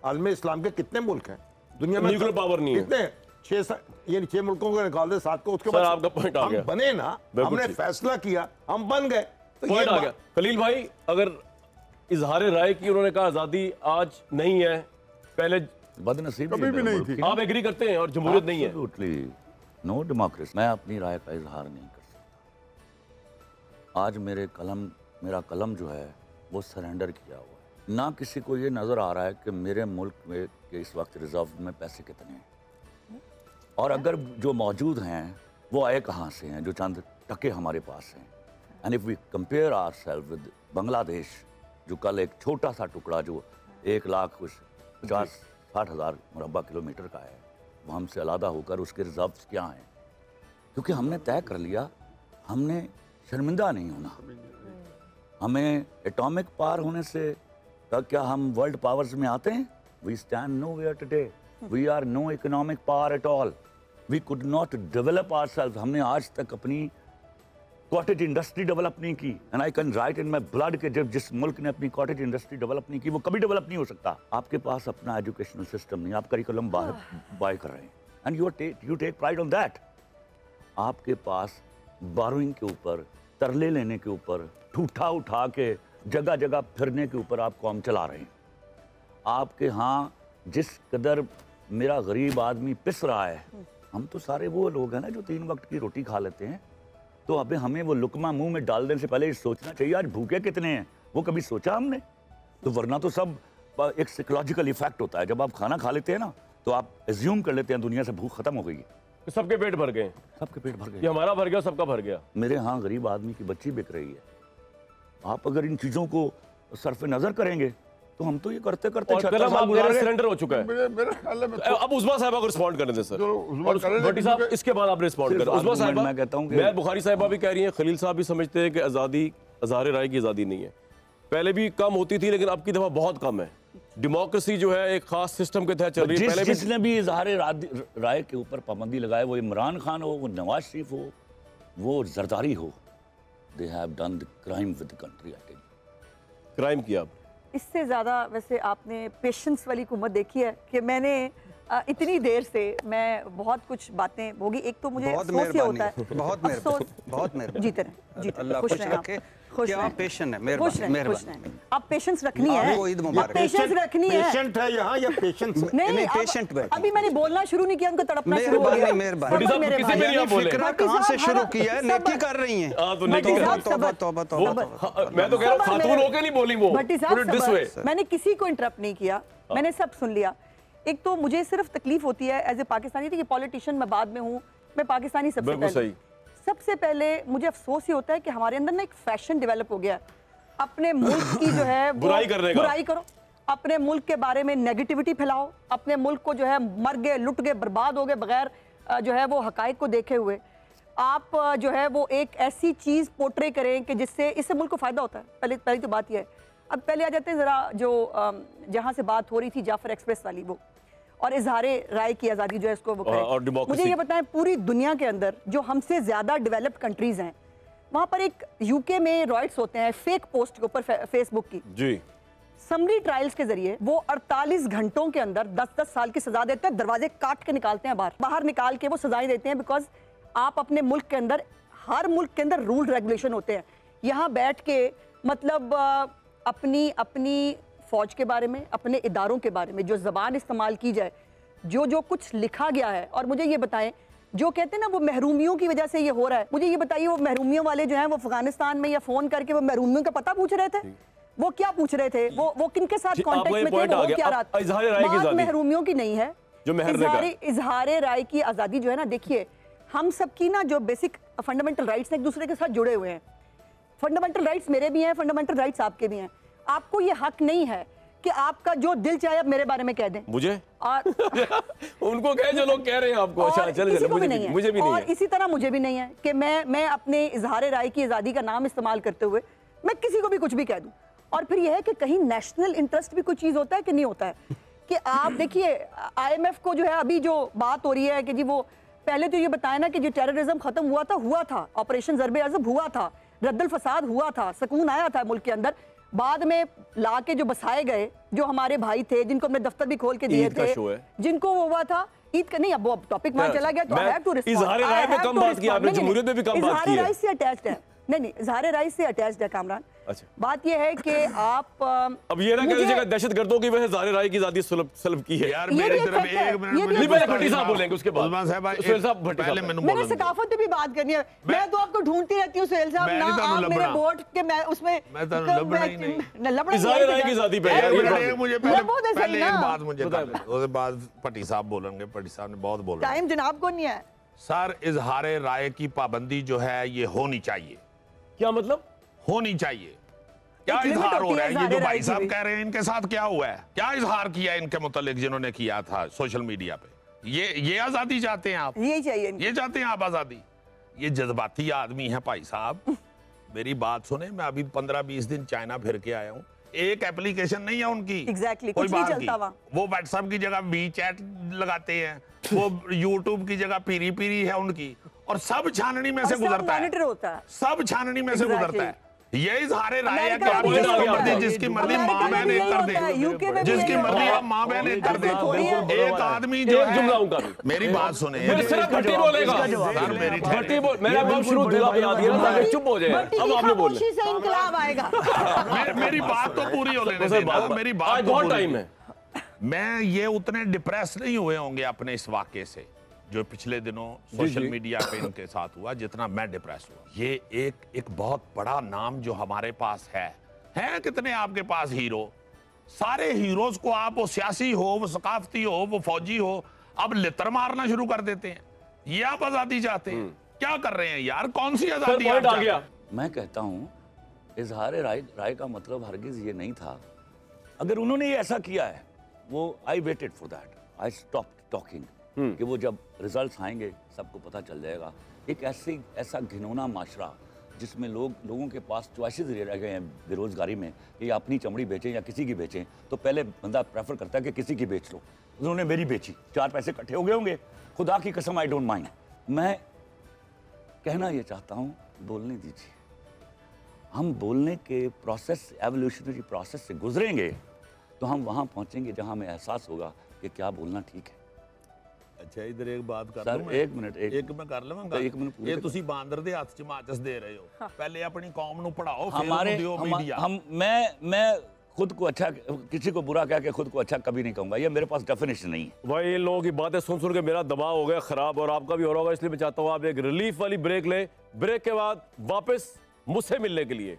आलम इस्लाम के कितने मुल्क हैं दुनिया में? न्यूक्लियर पावर नहीं है। कितने? 6 मुल्कों को निकाल दे, 7 को, उसके बाद आपका पॉइंट आ गया। हम बने ना, हमने फैसला किया, हम बन गए, तो पॉइंट आ गया। खलील भाई, अगर इजहार राय की उन्होंने कहा आजादी आज नहीं है, पहले बदनसीब कभी भी नहीं थी, आप एग्री करते हैं और जमहूरियत नहीं है? No democracy. मैं अपनी राय का इजहार नहीं कर सकता। आज मेरा कलम जो है वो सरेंडर किया हुआ है। ना किसी को ये नजर आ रहा है कि मेरे मुल्क में के इस वक्त रिजर्व में पैसे कितने हैं, और अगर जो मौजूद हैं वो आए कहाँ से हैं, जो चंद टके हमारे पास हैं। And if we compare ourselves with Bangladesh, जो कल एक छोटा सा टुकड़ा जो 1,50,60,000 मुरब्बा किलोमीटर का है, वो हमसे अलग होकर उसके रिजर्व्स क्या हैं, क्योंकि हमने तय कर लिया हमने शर्मिंदा नहीं होना। हमें एटॉमिक पावर होने से क्या हम वर्ल्ड पावर्स में आते हैं? We stand nowhere today, we are no economic power at all, we could not develop ourselves. हमने आज तक अपनी कॉटेज इंडस्ट्री डेवलप नहीं की, and I can write in my blood के जब जिस मुल्क ने अपनी कॉटेज इंडस्ट्री डेवलप नहीं की वो कभी डेवलप नहीं हो सकता। आपके पास अपना एजुकेशनल सिस्टम नहीं, आप करिकुलम बाय कर रहे हैं, and you take pride on that. आपके पास बारोइंग के ऊपर, तरले लेने के ऊपर, ठूठा उठा के जगह जगह फिरने के ऊपर आप कौम चला रहे हैं। आपके यहाँ जिस कदर मेरा गरीब आदमी पिस रहा है, हम तो सारे वो लोग हैं ना जो 3 वक्त की रोटी खा लेते हैं, तो अबे हमें वो लुकमा मुंह में डाल देने से पहले ये सोचना चाहिए आज भूखे कितने हैं। वो कभी सोचा हमने? तो वरना तो सब एक साइकोलॉजिकल इफेक्ट होता है। जब आप खाना खा लेते हैं ना, तो आप एज्यूम कर लेते हैं दुनिया से भूख खत्म हो गई है, सबके पेट भर गए, सबके पेट भर ये गए। हमारा भर गया, सबका भर गया। मेरे यहाँ गरीब आदमी की बच्ची बिक रही है। आप अगर इन चीजों को सरफे नजर करेंगे तो हम तो ये करते करते और 76 कलम साल आप गुजार गए। सरेंडर हो चुका है। मेरे ख्याल में तो अब उस्मा साहिबा को रिस्पॉन्ड करने दें सर। चलो, उस्मा और करें, भट्टी साहब लेकिन इसके बाद आप रिस्पॉन्ड सिर्फ करें। उस्मा argument साहिबा, मैं कहता हूं कि- मैं बुखारी साहिबा भी कह रही हैं, खलील साहब भी समझते हैं कि आज़ादी इज़हार राय की आज़ादी नहीं है। पहले भी कम होती थी लेकिन अब की दफ़ा बहुत कम है। डेमोक्रेसी जो है एक खास सिस्टम के तहत चल रही है। पहले भी जिसने भी इजहार राय के ऊपर पाबंदी लगाए, वो इमरान खान हो, वो नवाज शरीफ हो, वो जरदारी हो, they have done the crime with the country. I think crime किया। इससे ज़्यादा वैसे आपने पेशेंस वाली हुकूमत देखी है कि मैंने इतनी देर से मैं बहुत कुछ बातें होगी। एक तो मुझे बहुत अफसोस ये होता है, मेहरबानी, बहुत मेहरबानी, बहुत मेहरबानी। जीते रहे, जीते अल्लाह खुश खुश रहें आप, रखे। खुश क्या रहें। आप पेशेंट हैं, खुश मेहरबानी, रहें, खुश मेहरबानी। रहें। आप पेशेंस रखनी है, आपको ईद मुबारक। पेशेंस रखनी है। पेशेंट है यहाँ या पेशेंस? नहीं, अब- patient बैठे। अभी मैंने बोलना शुरू नहीं किया, उनको तड़पना शुरू हो मेहरबानी, गया। मेहरबानी। सबर साहब, मेरे किसी भाई। पे नहीं आप बोले। फिक्रा भट्टी कहाँ से साहब, शुरू किया है? सबर। नेकी कर रही हैं। हाँ तो भट्टी नहीं साहब, तौबा, सबर। तौबा, वो तौबा। हाँ, मैं तो कह रहा हूँ सबर खातून मेरे- होके नहीं बोली वो। भट्टी साहब, Put it this way। सबर। मैंने किसी को इंटरप्ट नहीं किया, मैंने सब सुन लिया। एक तो मुझे सिर्फ तकलीफ होती है एज ए पाकिस्तानी थी कि पॉलिटिशियन मैं बाद में हूँ, मैं पाकिस्तानी सबसे बिल्कुल पहले। सही। सबसे पहले मुझे अफसोस ये होता है कि हमारे अंदर ना एक फैशन डेवलप हो गया है अपने मुल्क की जो है वो बुराई करने का। बुराई करो, अपने मुल्क के बारे में नेगेटिविटी फैलाओ, अपने मुल्क को जो है मर गए, लुट गए, बर्बाद हो गए बगैर जो है वो हकाइक को देखे हुए आप जो है वो एक ऐसी चीज़ पोर्ट्रे करें कि जिससे इससे मुल्क को फ़ायदा होता है। पहली तो बात यह है। अब पहले आ जाते हैं ज़रा जो जहाँ से बात हो रही थी जाफर एक्सप्रेस वाली, वो और इजहार राय की आज़ादी जो है इसको वो और करें। democracy। मुझे ये बताएं, पूरी दुनिया के अंदर जो हमसे ज़्यादा डेवलप्ड कंट्रीज़ हैं वहाँ पर एक यूके में रॉयट्स होते हैं फेक पोस्ट के ऊपर फेसबुक की। जी समरी ट्रायल्स के जरिए वो 48 घंटों के अंदर 10-10 साल की सजा देते हैं, दरवाजे काट के निकालते हैं, बाहर निकाल के वो सजाएं देते हैं। बिकॉज आप अपने मुल्क के अंदर, हर मुल्क के अंदर रूल रेगुलेशन होते हैं। यहाँ बैठ के मतलब अपनी फौज के बारे में, अपने इदारों के बारे में जो ज़बान इस्तेमाल की जाए, जो कुछ लिखा गया है। और मुझे ये बताएं, जो कहते हैं ना वो महरूमियों की वजह से ये हो रहा है, मुझे ये बताइए वो महरूमियों वाले जो हैं वो अफगानिस्तान में या फोन करके वो महरूमियों का पता पूछ रहे थे? वो क्या पूछ रहे थे? वो किनके साथ जी, कांटेक्ट आपको ये में थे? point आ वो गया। क्या अब रहा? इजहार राय की बात आज़ादी। महरूमियों की नहीं है, जो महरने का। इजहार राय की आज़ादी जो है ना, देखिए हम सबकी ना जो बेसिक फंडामेंटल राइट्स एक दूसरे के साथ जुड़े हुए हैं। फंडामेंटल राइट्स मेरे भी हैं, फंडामेंटल राइट्स आपके भी हैं। आपको ये हक नहीं है कि आपका जो दिल चाहे आप मेरे बारे में कह दें। मुझे और उनको कहे जो लोग कह रहे हैं आपको। अच्छा और चले किसी चले, को भी नहीं है। मुझे भी नहीं और है। इसी तरह मुझे भी नहीं है कि मैं अपने इजहार राय की आज़ादी का नाम इस्तेमाल करते हुए मैं किसी को भी कुछ भी कह दूं। और फिर यह है कि कहीं नेशनल इंटरेस्ट भी कोई चीज़ होता है कि नहीं होता है। कि आप देखिए IMF को जो है अभी जो बात हो रही है कि जी वो पहले तो ये बताया ना कि जो टेररिज्म खत्म हुआ था, ऑपरेशन ज़रबे अज़ब हुआ था, रद्दुल फसाद हुआ था, सुकून आया था मुल्क के अंदर। बाद में ला के जो बसाए गए, जो हमारे भाई थे, जिनको हमने दफ्तर भी खोल के दिए ईद का थे, शो है। जिनको वो हुआ था ईद का, नहीं अब वो टॉपिक वहां चला गया तो मैं I have to respond. इजहार राय I पे have कम to बात की respond. आपने, नहीं, जमहूरियत में भी कम बात इजहार की है। राय से अटैच्ड है। नहीं इजहार राय से अटैच्ड है कामरान। अच्छा। बात यह है कि आप अब ये ना कह मुझे- दीजिएगा दहशतगर्दों की वजह से इजहार राय की आज़ादी सलब की है। यार ये मेरी भी एक तरफ फैक्ट है, एक मिनट ये भी मुझे नहीं, पहले भट्टी भट्टी साहब बोलेंगे, उसके बाद उस्मान साहब सुहेल साहब, भट्टी पहले साहब। मैंने मैंने बोलन दो। सकाफत पे भी बात करनी है। मैं तो आपको ढूंढती रहती हूँ सुहेल साहब, मैं ना नहीं तानू आप मेरे लबड़ा। वोट के मैं उसमें मैं तानू लबड़ा ही नहीं। लबड़ा इजहार नहीं राय की आज़ादी पे अरे यार, ये बड़ा- बात- मुझे लबो दे सही पहले ना। एक बात मुझे कर लें, उसके बाद भट्टी साहब बोलेंगे। भट्टी साहब ने बहुत बोला। टाइम जनाब को नहीं है। सर इजहार राय की पाबंदी जो है ये होनी चाहिए, क्या मतलब? होनी चाहिए। क्या एक लिमिट इजहार हो होती रहा है है? ये जो इजहार राय भाई की साहब भी। कह रहे हैं इनके साथ क्या हुआ है? क्या इजहार किया इनके मुतालिक जिन्होंने किया था सोशल मीडिया पे? ये आजादी चाहते हैं आप? यही चाहिए इनको। ये चाहते हैं आप आजादी? ये जज्बाती आदमी है भाई साहब। मेरी बात सुने, मैं अभी 15-20 दिन चाइना फिर के आया हूँ। एक एप्लीकेशन नहीं है उनकी। Exactly, कोई कुछ नहीं बाहर चलता की। वहाँ। वो व्हाट्सएप की जगह WeChat लगाते हैं, वो यूट्यूब की जगह पीरी पीरी है उनकी, और सब छाननी में से और सब गुजरता है। मॉनिटर होता है। सब छाननी में से Exactly. गुजरता है। ये इजहार राय है कि अमेरिका आप में भी जिसको यही होता मर्जी है। जिसकी मर्जी अमेरिका माँ में बहन भी एक यही कर होता है, UK में दे, भी जिसकी यही मर्जी होता है। आप माँ बहन एक कर दे। थोड़ी है। एक आदमी जो एक जुमला है, उनका भी। मेरी बात सुने, फिर सिर्फ भट्टी बोलेगा। सर, मेरी भट्टी बोल, मैंने अब शुरू दूल्हा बना दिया ना, ताकि चुप हो जाए। भट्टी अब की आपने बोलना। खामोशी से इनकलाब आएगा। मेरी बात तो पूरी हो लेने सर, देना। मेरी बात आज तो बहुत पूरी। टाइम है। मैं ये उतने डिप्रेस नहीं हुए होंगे अपने इस वाक़े से जो पिछले दिनों सोशल मीडिया पे इनके साथ हुआ, जितना मैं डिप्रेस हुआ। ये एक बहुत बड़ा नाम जो हमारे पास है कितने आपके पास हीरो? सारे हीरोज को आप, वो सियासी हो, वो सकाफती हो, वो फौजी हो, अब लितर मारना शुरू कर देते हैं। ये आप आजादी चाहते हैं? क्या कर रहे हैं यार, कौन सी आजादी पॉइंट आ गया। मैं कहता हूं इजहार राय का मतलब हरगिज ये नहीं था। अगर उन्होंने ये ऐसा किया है, वो I waited for that, I stopped talking कि वो जब रिजल्ट्स आएंगे सबको पता चल जाएगा। एक ऐसा घिनौना माशरा जिसमें लोगों के पास चॉइसेस रह गए हैं बेरोजगारी में कि या अपनी चमड़ी बेचें या किसी की बेचें, तो पहले बंदा प्रेफर करता है कि किसी की बेच लो। उन्होंने मेरी बेची, 4 पैसे इकट्ठे हो गए होंगे, खुदा की कसम आई डोंट माइंड। मैं कहना ये चाहता हूँ, बोलने दीजिए। हम बोलने के प्रोसेस, एवोल्यूशनरी प्रोसेस से गुजरेंगे तो हम वहाँ पहुँचेंगे जहाँ हमें एहसास होगा कि क्या बोलना ठीक है। अच्छा, इधर एक बात कर सर, लूं मैं? एक मिनट, एक मैं कर लवांगा। एक मिनट पूरे ये तुसी बांदर दे हाथ च माचिस दे रहे हो। पहले अपनी कौम नु पढ़ाओ, फिर हमारे दियो मीडिया। मैं खुद को अच्छा, किसी को बुरा कह के खुद को अच्छा कभी नहीं कहूंगा, ये मेरे पास डेफिनेशन नहीं है। भाई इन लोगों की बातें सुन के मेरा दबाव हो गया खराब, और आपका भी हो रहा होगा, इसलिए मैं चाहता हूँ आप एक रिलीफ वाली ब्रेक लें। ब्रेक के बाद वापस मुझसे मिलने के लिए।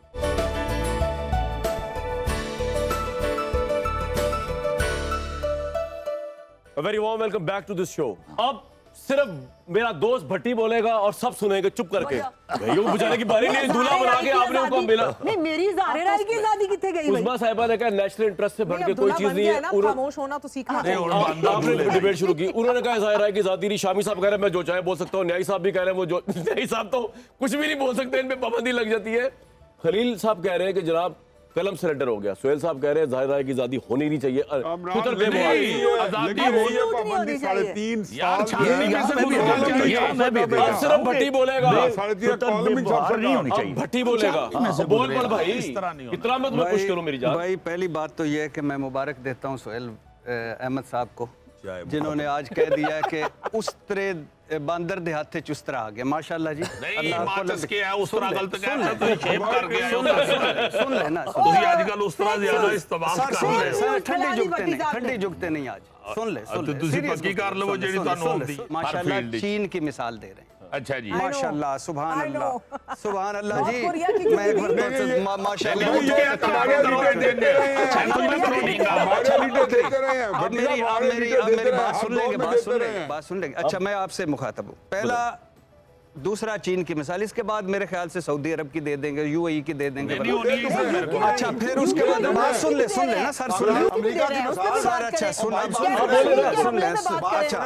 Very warm welcome back to this show. अब सिर्फ मेरा दोस्त भट्टी बोलेगा और सब सुनेंगे चुप करके। भाई वो बेचारे की बारी नहीं, दूल्हा बना के आपने उनको मिला। नहीं, मेरी राय की आजादी कितने गई भाई? उस्मा साहिबा ने कहा नेशनल इंटरेस्ट से बढ़ के कोई चीज नहीं है। खामोश होना तो सीखना चाहिए। आपने डिबेट शुरू की, उन्होंने कहा ज़ाहिर है कि आजादी नहीं। शामी साहब कह रहे हैं मैं जो चाहे बोल सकता हूँ, न्यायी साहब भी कह रहे हैं वो जो, न्यायी साहब तो कुछ भी नहीं बोल सकते, इन पे पाबंदी लग जाती है। खलील साहब कह रहे हैं कि जनाब कलम सरेंडर हो गया। सोहेल साहब कह रहे हैं जाहिर है कि आजादी होनी नहीं चाहिए। पुत्र दे पाबंदी 3.5 साल सिर्फ भट्टी बोलेगा, नहीं होनी चाहिए। भट्टी बोलेगा, बोल पड़ भाई, इतना मत मैं पुश करूं मेरी जान। भाई पहली बात तो ये है कि मैं मुबारक देता हूँ सोहेल अहमद साहब को, जिन्होंने आज कह दिया है कि उस तरह बंदर देहाते चुस्तरा आ गया। माशाल्लाह जी। नहीं, माचिस के है उस तरह गलत कह रहे तो शेप कर गए। सुन लेना, तुसी आजकल उस तरह ज्यादा इस्तेमाल कर रहे हो। ठंडी जुगते नहीं आज। सुन ले तो तुसी पक्की कर लो जेडी ਤੁਹਾਨੂੰ ਆਉਂਦੀ। माशाल्लाह चीन की मिसाल दे रहे हैं। अच्छा जी, माशाल्लाह, सुभान अल्लाह, सुभान अल्लाह जी। मैं एक बार माशाल्लाह मेरी बात सुन लेंगे, बात सुन लेंगे। अच्छा, मैं आपसे मुखातब हूँ। पहला, दूसरा चीन की मिसाल, इसके बाद मेरे ख्याल से सऊदी अरब की दे देंगे, यूएई की दे देंगे। अच्छा, फिर उसके बाद बात सुन ले ना सर, सुन ले सर। अच्छा, सुन ले। अच्छा,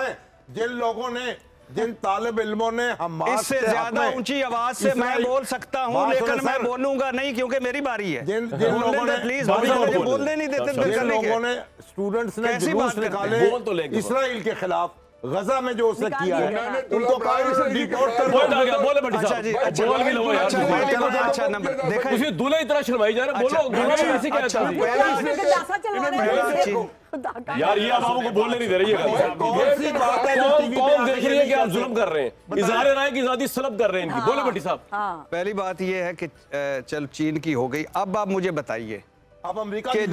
जिन लोगों ने, जिन तालिब इल्मों ने हमास इससे ज्यादा ऊंची आवाज से मैं बोल सकता हूं, लेकिन मैं बोलूंगा नहीं क्योंकि मेरी बारी है। जिन लोगों ने, प्लीज मुझे बोलने नहीं देते। जिन लोगों ने, स्टूडेंट्स ने जुलूस निकाले इस्राइल के खिलाफ, गजा में जो उसने किया है, उनको कायदे से डिपोर्ट कर दो। बोले भट्टी साहब। अच्छा जी, बोल भी लो यार। अच्छा नंबर देखा, उसी दूल्हे इतना शर्माई जा रहा है। बोलो ऐसी क्या था यार, ये आप बाबू को बोलने नहीं दे रही है। कौन देख रही है कि आप जुल्म कर रहे हैं, इज़हार राय की आजादी सलब कर रहे हैं इनकी। बोले भट्टी साहब। पहली बात ये है कि चल चीन की हो गई। अब आप मुझे बताइए अब अमेरिका कि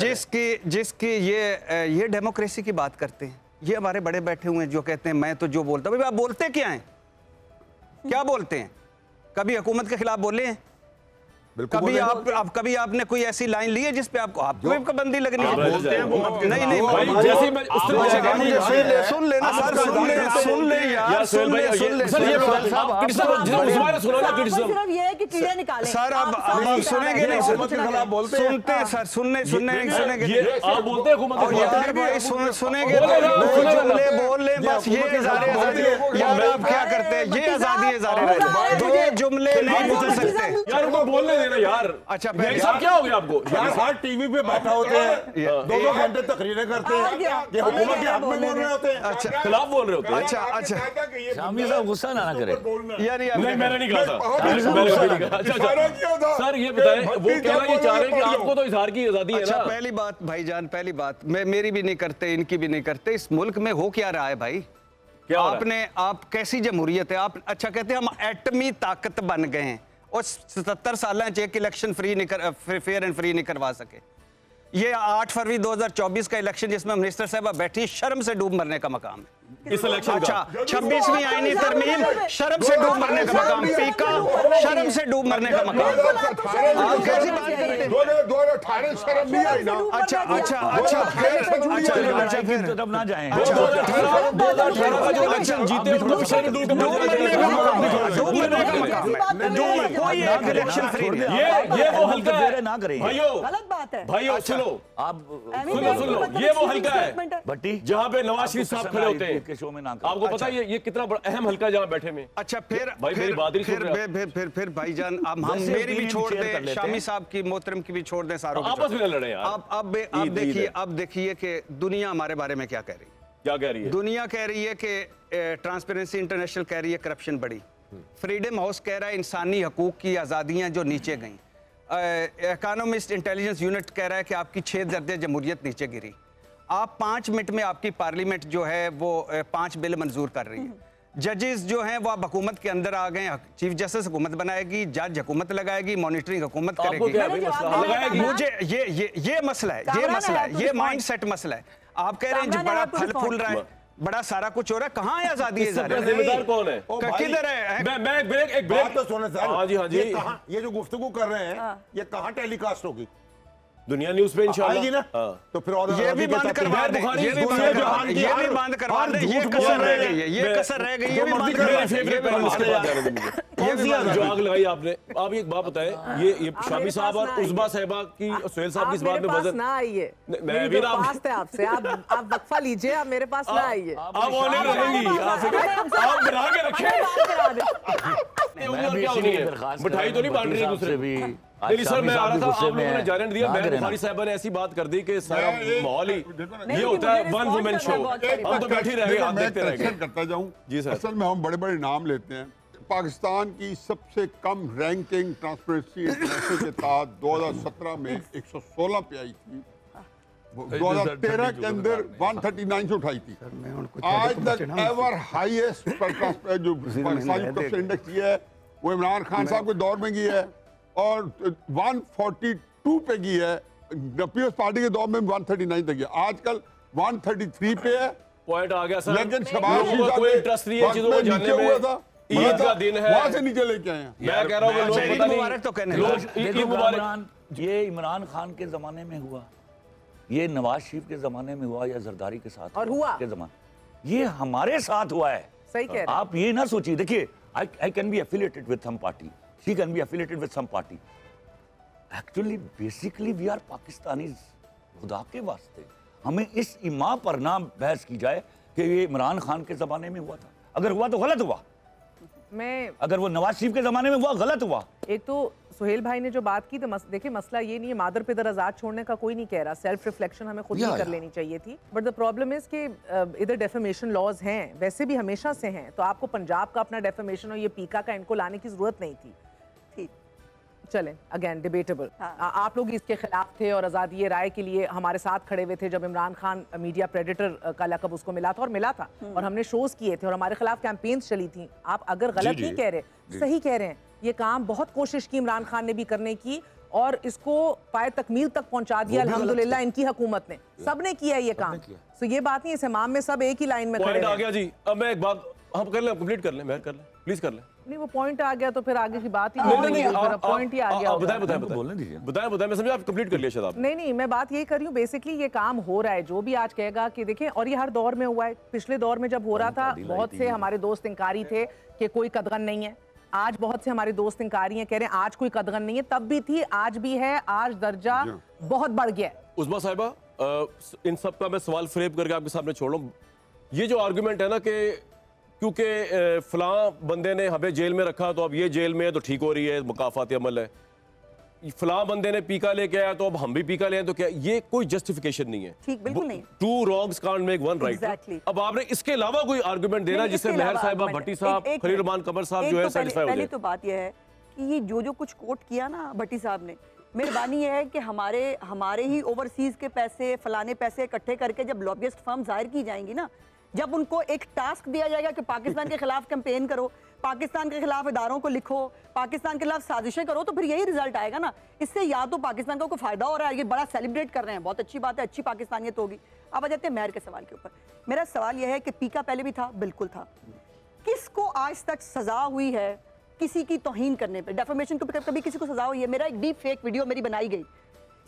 जिसकी ये डेमोक्रेसी की बात करते हैं, ये हमारे बड़े बैठे हुए हैं जो कहते हैं मैं तो जो बोलता हूं। आप बोलते क्या हैं? क्या बोलते हैं? कभी हुकूमत के खिलाफ बोले हैं? कभी आपने कोई ऐसी लाइन ली है जिस पे आपको पाबंदी लगनी है? नहीं जैसे मैं उस तरह सुन लेना सर, सुन ले यार, सुन ले सिर्फ ये है कि कीड़े निकालें। सर अब सुनेंगे नहीं, सुनते हैं सर, सुनेंगे आप बोलते हैं यार भाई, सुनेंगे जुमले बोल ले बस। ये यार आप क्या करते हैं? ये आजादी है, दो जुमले नहीं बोल सकते यार, उनको बोलने देना यार। अच्छा, साहब क्या हो गया आपको? यार हर टीवी पे बैठा होते हैं, 2-2 घंटे तकरीरें करते हैं, ये हुकूमत के हक में बोल रहे होते हैं। अच्छा, खिलाफ बोल रहे होते हैं। अच्छा शामी साहब गुस्सा ना करें यार, नहीं मैंने नहीं कहा था। अच्छा सर, ये बताएं, वो कहना ये चाह रहे हैं कि आपको तो इजहार की आजादी है ना। पहली बात भाईजान, पहली बात मेरी भी नहीं करते, इनकी भी नहीं करते। इस मुल्क में हो क्या रहा है भाई? आप कैसी जमहूरियत है? आप अच्छा कहते हैं हम एटमी ताकत बन गए हैं और 77 साल एक इलेक्शन फेयर एंड फ्री नहीं करवा सके। ये 8 फरवरी 2024 का इलेक्शन जिसमें मिनिस्टर साहब बैठी, शर्म से डूब मरने का मकाम है इस इलेक्शन। अच्छा, 26वीं आईनी तरमीम, शर्म से डूब मरने का मकाम। पीका, शर्म से डूब मरने का मकाम। आप कैसी बात करते हैं? 2018 शर्म नहीं आई ना। अच्छा लड़ाई की तरफ ना जाएं। 2018 का जो इलेक्शन जीते उनको भी शेड्यूल के ये वो हल्का है ना करें भाइयों, गलत बात है भाइयों सुनो, आप सुनो, ये वो हल्का है भट्टी जहाँ पे नवाज शरीफ साहब खड़े होते हैं के शो में ना आपको पता है ये कितना बड़ा अहम हल्का है जहाँ बैठे में। अच्छा फिर भाई मेरी बात नहीं सुन रहे फिर भाईजान अब हम मेरी भी छोड़ दें, शामी साहब की मोहतरम की भी छोड़ दें, सारों आपस में लड़े यार। अब देखिए कि दुनिया हमारे बारे में क्या कह रही है। क्या कह रही है? दुनिया कह रही है कि ट्रांसपेरेंसी इंटरनेशनल कह रही है करप्शन बढ़ी, फ्रीडम हाउस कह रहा है इंसानी हकूक की आज़ादियाँ जो नीचे गईं, इकोनॉमिस्ट इंटेलिजेंस यूनिट कह रहा है कि आपकी 6 दर्जे जमहूरियत नीचे गिरी। आप 5 मिनट में आपकी पार्लियामेंट जो है वो 5 बिल मंजूर कर रही है। जजेस जो हैं वो अब हुकूमत के अंदर आ गए, चीफ जस्टिस हुकूमत बनाएगी, जज हुकूमत लगाएगी, मॉनिटरिंग हुकूमत करेगी। मुझे ये मसला है, ये माइंड सेट मसला है। आप कह रहे हैं बड़ा फल फूल रहा है, बड़ा सारा कुछ हो रहा है, कहाँ है आजादी? जिम्मेदार कौन है? किधर है? मैं एक ब्रेक तो सुने सर। हाँ जी, हाँ जी। ये जो गुफ्तगू कर रहे हैं ये कहाँ टेलीकास्ट होगी? दुनिया न्यूज पे इंशाल्लाह आएगी ना। तो फिर और ये भी बंद करवा दें, ये भी बंद करवा दें, ये कसर रह गई है, ये कसर रह गई है, ये भी बंद करवा दें। जो आग लगाई आपने, आप एक बात बताएं, ये शामी साहब और उस्मा साहिबा की, सुहेल साहब की इस बात में वजन ना आइए, मैं भी आपसे आप वक्फा लीजिए, आप मेरे पास ना आइए, आप होने रहेंगी, आप बना के रखें। मिठाई तो नहीं बांट रही दूसरे भी। नहीं सर, मैं आ रहा था, आप लोगों ने जाने दिया, मैं बुखारी साहबा ने ऐसी बात कर दी कि सारा माहौल ही ये होता है वन वुमेन शो। हम तो बैठे रह गए, आप देखते रह गए। करता जाऊं जी सर। असल में हम बड़े बड़े नाम लेते हैं। पाकिस्तान की सबसे कम रैंकिंग ट्रांसपेरेंसी इंटरनेशनल के तहत 2017 में 116 पे आई थी, 2013 के अंदर 139 से उठाई थी। आज तक एवर हाईएस्ट जो पाकिस्तानी करप्शन इंडेक्स ये है वो इमरान खान साहब के दौर में की है और 142 पे की है, पीपल्स पार्टी के दौर में 139 तक गया, आजकल 133 पे है। पॉइंट आ गया सर, लेकिन शबाज कोई इंटरेस्ट नहीं है चीजों को जानने में। था, ईद का दिन है, वहां से नीचे लेके आए हैं। मैं कह रहा हूँ लोग पता नहीं, तो कहने ये इमरान खान के जमाने में हुआ, ये नवाज शरीफ के जमाने में हुआ, या जरदारी के साथ और हुआ के जमाने, ये हमारे साथ हुआ है। सही कह रहे हैं आप ये ना सोचिए, देखिए I can be affiliated with some party, she can be affiliated with some party. Actually, basically, we are Pakistanis. खुदा के वास्ते हमें इस इमा पर ना बहस की जाए कि ये इमरान खान के जमाने में हुआ था। अगर हुआ तो गलत हुआ, अगर वो नवाज शरीफ के जमाने में हुआ गलत हुआ। एक तो सुहेल भाई ने जो बात की, तो देखिए मसला ये नहीं है, मादर पिदर आजाद छोड़ने का कोई नहीं कह रहा, सेल्फ रिफ्लेक्शन हमें खुद ही कर लेनी चाहिए थी। बट द प्रॉब्लम इज कि इधर डेफेमेशन लॉज हैं, वैसे भी हमेशा से हैं, तो आपको पंजाब का अपना डेफेमेशन और ये पीका का इनको लाने की जरूरत नहीं थी। चलें, अगेन डिबेटेबल। आप लोग इसके खिलाफ थे और आज़ादी राय के लिए हमारे साथ खड़े हुए थे जब इमरान खान मीडिया प्रेडेटर का लक़ब उसको मिला था, और मिला था, और हमने शोज किए थे और हमारे खिलाफ कैंपेन्स चली थी। आप अगर गलत नहीं कह रहे, सही कह रहे हैं, ये काम बहुत कोशिश की इमरान खान ने भी करने की और इसको पाए तकमील तक पहुंचा दिया अल्हम्दुलिल्लाह इनकी हुकूमत ने, सबने किया ये काम। तो ये बात नहीं, इस इमाम में सब एक ही लाइन में खड़े आ गया जी। अब मैं एक बात हम कर लें, कंप्लीट कर लें, मेहर कर लें, प्लीज कर लें। नहीं, वो पॉइंट आ गया तो फिर आगे की बात ही नहीं, पॉइंट ही आ गया। बताएं, मैं समझे आप कंप्लीट कर लिया शायद आप। नहीं, मैं बात यही कर रही हूँ, बेसिकली ये काम हो रहा है, जो भी आज कहेगा कि देखें, और ये हर दौर में हुआ है। पिछले दौर में जब हो रहा था, बहुत से हमारे दोस्त इंकारी थे कि कोई कदगन नहीं है। आज बहुत से हमारे दोस्त इंकारी हैं, कह रहे हैं आज कोई कदगन नहीं है, तब भी थी, आज भी है, आज दर्जा बहुत बढ़ गया है। उस्मा साहिबा, इन सब का मैं सवाल फ्रेम करके आपके सामने छोड़ रहा हूँ। ये जो आर्गुमेंट है ना कि क्योंकि फलां बंदे ने हमें जेल में रखा तो अब ये जेल में है तो ठीक हो रही है, मुकाफाती अमल है, फलां बंदे ने पीका लेके आया तो अब हम भी पीका ले, तो क्या ये कोई जस्टिफिकेशन नहीं है? ठीक, बिल्कुल नहीं। Two wrongs can't make one right. अब आपने इसके अलावा कोई आर्गुमेंट देना जिससे मेहर साहिबा, भट्टी साहब, खलील रहमान कमर साहब जो है सेटिस्फाई हो जाए? पहले तो बात यह है कि ये जो कुछ कोट किया ना भट्टी साहब ने, मेहरबानी है कि हमारे ही ओवरसीज के पैसे, फलाने पैसे इकट्ठे करके जब लॉबियस्ट फर्म जाहिर की जाएंगी ना, जब उनको एक टास्क दिया जाएगा कि पाकिस्तान के खिलाफ कैंपेन करो, पाकिस्तान के खिलाफ इदारों को लिखो, पाकिस्तान के खिलाफ साजिशें करो, तो फिर यही रिजल्ट आएगा ना। इससे या तो पाकिस्तान को कोई फायदा हो रहा है, ये बड़ा सेलिब्रेट कर रहे हैं, बहुत अच्छी बात है, अच्छी पाकिस्तानियत होगी। अब आ जाते हैं मेहर के सवाल के ऊपर। मेरा सवाल यह है कि पीका पहले भी था, बिल्कुल था, किसको आज तक सजा हुई है किसी की तौहीन करने पर? डेफेमेशन को कभी किसी को सजा हुई है? मेरा एक डीप फेक वीडियो मेरी बनाई गई,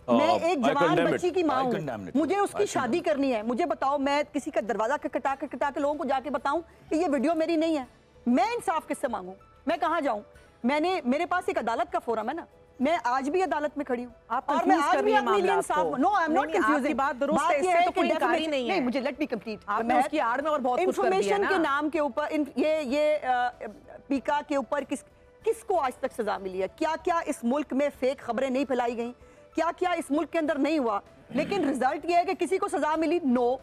मैं एक जवान बच्ची की माँ I हूँ, condemn it. मुझे उसकी शादी करनी है, मुझे बताओ मैं किसी का दरवाजा खटखटा के लोगों को जाके बताऊं कि ये वीडियो मेरी नहीं है? मैं इंसाफ किससे मांगूं? मैं कहाँ जाऊं? मेरे पास एक अदालत का फोरम है ना, मैं आज भी अदालत में खड़ी हूँ और मैं आज भी अपने लिए इंसाफ। No, I am not confusing. बात दुरुस्त है, इससे तो कोई इनकार ही नहीं है। मुझे लेट मी कंप्लीट। आपने उसकी आड़ में और बहुत कुछ कर दिया ना। इंफॉर्मेशन के नाम के ऊपर ये पीका के ऊपर किसको आज तक सजा मिली है? क्या क्या इस मुल्क में फेक खबरें नहीं फैलाई गई? क्या क्या इस मुल्क के अंदर नहीं हुआ? लेकिन रिजल्ट ये है कि किसी को सजा मिली? नो।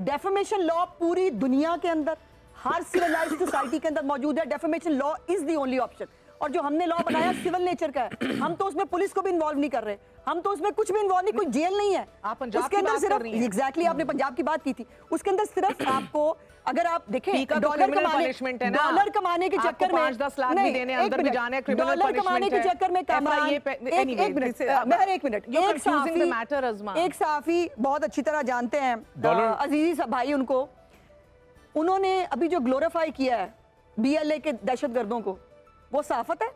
डेफेमेशन लॉ पूरी दुनिया के अंदर हर सिविलाइज्ड सोसाइटी के अंदर मौजूद है। Defamation law is the only option. और जो हमने लॉ बनाया सिविल नेचर का है, हम तो उसमें पुलिस को भी इन्वॉल्व नहीं कर रहे, हम तो उसमें कुछ भी इन्वॉल्व नहीं, कोई जेल नहीं है। आप पंजाब उसके अंदर सिर्फ एग्जैक्टली आपने पंजाब की बात की थी, उसके अंदर सिर्फ आपको अगर आप देखें डॉलर कमाने के चक्कर में 5-10 लाख भी देने, अंदर भी जाने, डॉलर कमाने के चक्कर में एक साफी बहुत अच्छी तरह जानते हैं अजीजी भाई उनको, उन्होंने अभी जो ग्लोरीफाई किया है BLA के दहशतगर्दों को, वो सहाफत है,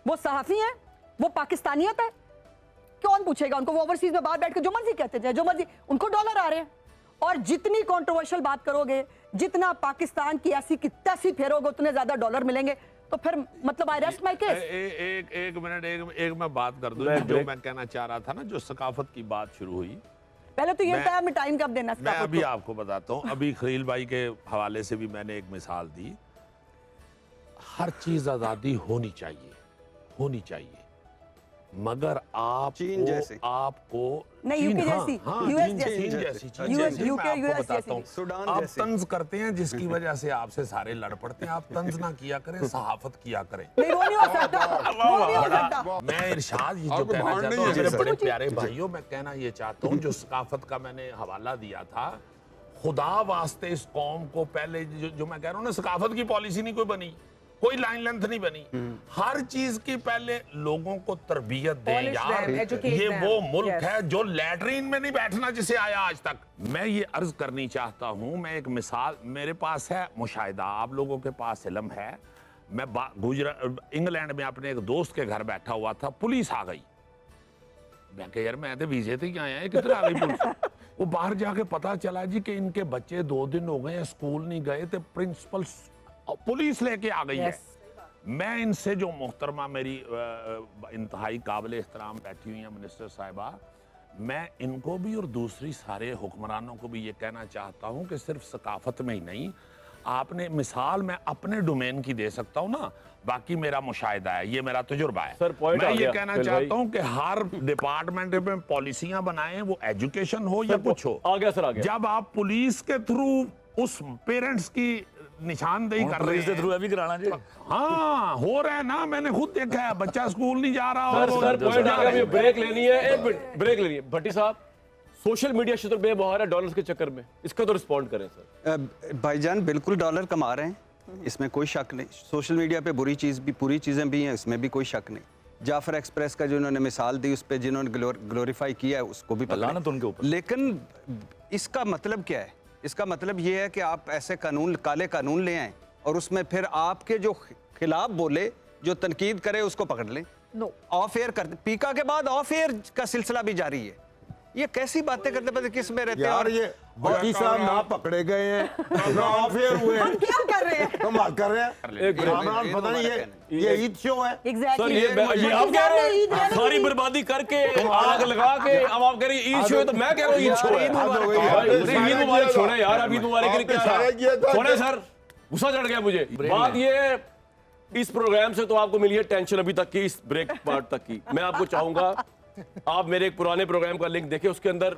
वो सहाफी है, वो पाकिस्तानियत है? कौन पूछेगा उनको? वो ओवरसीज में बाहर बैठ के जो मर्जी कहते थे, जो मर्जी, उनको डॉलर आ रहे हैं। और जितनी कंट्रोवर्शियल बात करोगे, जितना पाकिस्तान की ऐसी की तैसी फेरोगे, उतने ज्यादा डॉलर मिलेंगे। तो फिर मतलब आई रेस्ट माय केस। एक मिनट एक मैं बात कर दूं जो मैं कहना चाह रहा था ना, जो सकाफत की बात शुरू हुई। पहले तो ये बताया मैं टाइम कब देना। मैं अभी आपको बताता हूँ, अभी खलील भाई के हवाले से भी मैंने एक मिसाल दी। हर चीज आजादी होनी चाहिए, मगर चीन जैसे आपको नहीं, यूके जैसी, यूएस जैसी, यूके यूएस जैसी, सूडान आप जैसी। तंज करते हैं जिसकी वजह से आपसे सारे लड़ पड़ते हैं। आप तंज ना किया करें, सहाफत किया करें। नहीं वो नहीं हो सकता, वो नहीं हो सकता। मैं इरशाद ये जो कहना चाहता हूँ मेरे बड़े प्यारे भाइयों, मैं कहना ये चाहता हूँ, जो सकाफत का मैंने हवाला दिया था, खुदा वास्ते इस कौम को पहले जो मैं कह रहा हूँ ना, सकाफत की पॉलिसी नहीं कोई बनी, कोई लाइन लेंथ नहीं बनी। हर चीज की पहले लोगों को तरबियत दें यार। ये वो मुल्क है जो लैट्रीन में नहीं बैठना जिसे आया आज तक। मैं ये अर्ज करनी चाहता हूं, मैं एक मिसाल, मेरे पास है मुशाहिदा, आप लोगों के पास इल्म है। मैं इंग्लैंड में अपने एक दोस्त के घर बैठा हुआ था, पुलिस आ गई। मैं कह यार मैं तो वीजे थे क्या आया, किधर आ गई पुलिस? वो बाहर जाके पता चला जी कि इनके बच्चे 2 दिन हो गए स्कूल नहीं गए थे, प्रिंसिपल पुलिस लेके आ गई है। मैं इनसे जो मोहतरमा मेरी इंतहाई काबिल एहतराम बैठी हुई हैं मिनिस्टर साहिबा, मैं इनको भी और दूसरी सारे हुक्मरानों को भी ये कहना चाहता हूँ कि सिर्फ सकाफत में ही नहीं, आपने मिसाल मैं अपने डोमेन की दे सकता हूँ ना, बाकी मेरा मुशाहिदा है, ये मेरा तजुर्बा है। सर, मैं ये कहना चाहता हूँ कि हर डिपार्टमेंट में पॉलिसियां बनाएं, वो एजुकेशन हो या कुछ हो। आ गया सर, आ गया। जब आप पुलिस के थ्रू उस पेरेंट्स की निशानदेही कर रहे हैं, थ्रू अभी कराना जी। हाँ हो रहा है ना, मैंने खुद देखा है, बच्चा स्कूल नहीं जा रहा। सर पॉइंट आ गया, ब्रेक लेनी है, एक मिनट ब्रेक लेनी है। भट्टी साहब, सोशल मीडिया क्षेत्र बेबहार है डॉलर्स के चक्कर में, इसका तो रिस्पॉन्ड करें सर। भाईजान बिल्कुल डॉलर कमा रहे हैं, इसमें कोई शक नहीं। सोशल मीडिया पे बुरी चीज़ें भी हैं, इसमें भी कोई शक नहीं। जाफर एक्सप्रेस का जो उन्होंने मिसाल दी, उस पर जिन्होंने ग्लोरीफाई किया है उसको भी पता तो उनके ऊपर। लेकिन इसका मतलब क्या है? इसका मतलब ये है कि आप ऐसे काले कानून ले आए और उसमें फिर आपके जो खिलाफ बोले, जो तनकीद करे, उसको पकड़ लें। नो, ऑफ एयर करते, पीका के बाद ऑफ एयर का सिलसिला भी जारी है। ये कैसी बातें करते पता किस में रहते हैं? यार ये भट्टी साहब ना पकड़े गए हैं ना ऑफ एयर हुए हैं, हम क्या कर रहे हैं? हम बात कर रहे हैं। इमरान पता नहीं ये ईद शो है। सर ये आप कह रहे हैं सारी बर्बादी करके आग लगा के, अब आप कह रहे हैं ईद शो है, तो मैं कह रहा हूँ ईद शो है। ईद मुबारक छोड़े यार, अब ईद मुबारक के लिए क्या छोड़े सर, गुस्सा चढ़ गया मुझे। बात ये, इस प्रोग्राम से तो आपको मिली है टेंशन अभी तक की, इस ब्रेक पार्ट तक की। मैं आपको चाहूंगा आप मेरे एक पुराने प्रोग्राम का लिंक देखें, उसके अंदर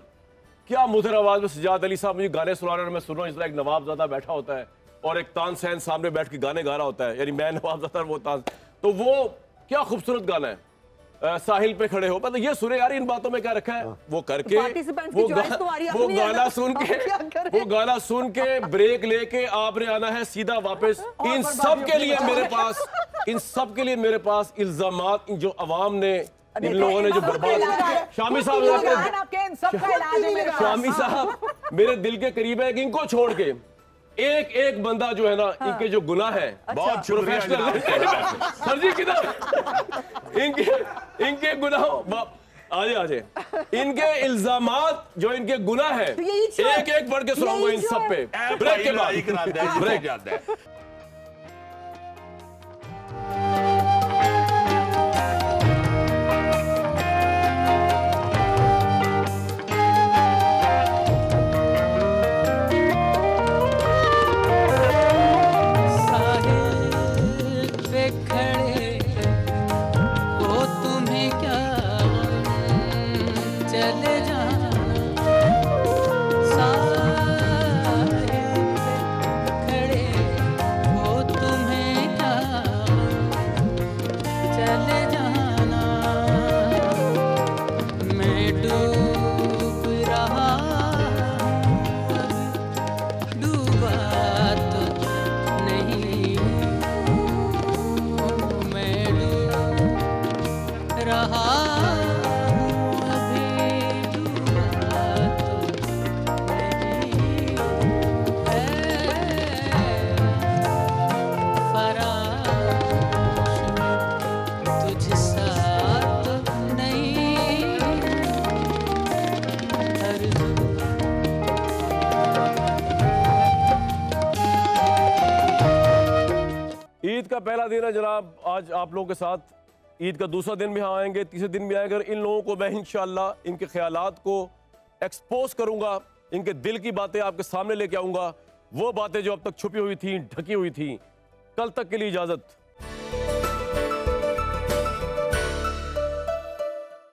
क्या मधुर आवाज में सजाद अली साहब मुझे गाने सुना रहे हैं, मैं सुन रहा हूँ, इस तरह एक नवाबजादा बैठा होता है और एक तानसेन सामने बैठ के गाने गा रहा होता है, यानी मैं नवाबजादा वो तान, तो वो क्या खूबसूरत गाना है। साहिल पे खड़े हो, मतलब ये सुने यार, इन बातों में क्या रखा है। वो करके वो गाना सुन के ब्रेक लेके आपने आना है सीधा वापस। इन सब के लिए मेरे पास इल्जामात, जो अवाम ने, इन लोगों ने जो बर्बाद, शामी साहब मेरे दिल के करीब है कि इनको छोड़ के एक बंदा जो है ना, इनके जो गुनाह है बहुत प्रोफेशनल सर जी, किधर इनके गुनाह, आजे आजे इनके इल्जामात जो इनके गुनाह है तो यही तो है। एक एक बढ़ के सुनाऊंगा इन सब पे ब्रेक के बाद ब्रेक जाते हैं। ईद का पहला दिन है जनाब, आज आप लोगों के साथ ईद का दूसरा दिन भी आएंगे, तीसरे दिन भी आएंगे। इन लोगों को मैं इंशाल्लाह इनके ख्यालात को एक्सपोज करूंगा, इनके दिल की बातें आपके सामने लेके आऊंगा, वो बातें जो अब तक छुपी हुई थी, ढकी हुई थी। कल तक के लिए इजाजत।